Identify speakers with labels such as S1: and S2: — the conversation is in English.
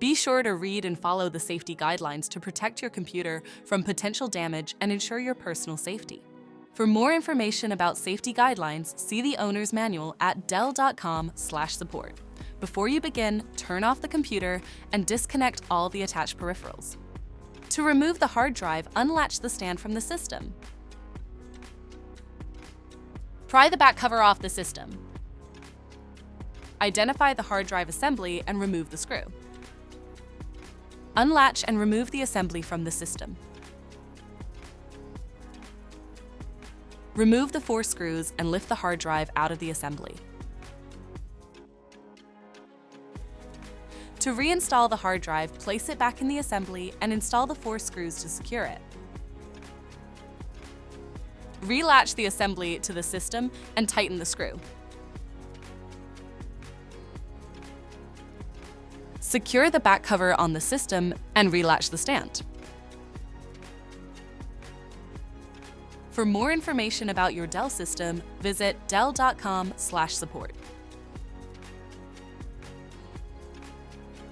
S1: Be sure to read and follow the safety guidelines to protect your computer from potential damage and ensure your personal safety. For more information about safety guidelines, see the owner's manual at dell.com/support. Before you begin, turn off the computer and disconnect all the attached peripherals. To remove the hard drive, unlatch the stand from the system. Pry the back cover off the system. Identify the hard drive assembly and remove the screw. Unlatch and remove the assembly from the system. Remove the 4 screws and lift the hard drive out of the assembly. To reinstall the hard drive, place it back in the assembly and install the 4 screws to secure it. Relatch the assembly to the system and tighten the screw. Secure the back cover on the system and relatch the stand. For more information about your Dell system, visit dell.com/support.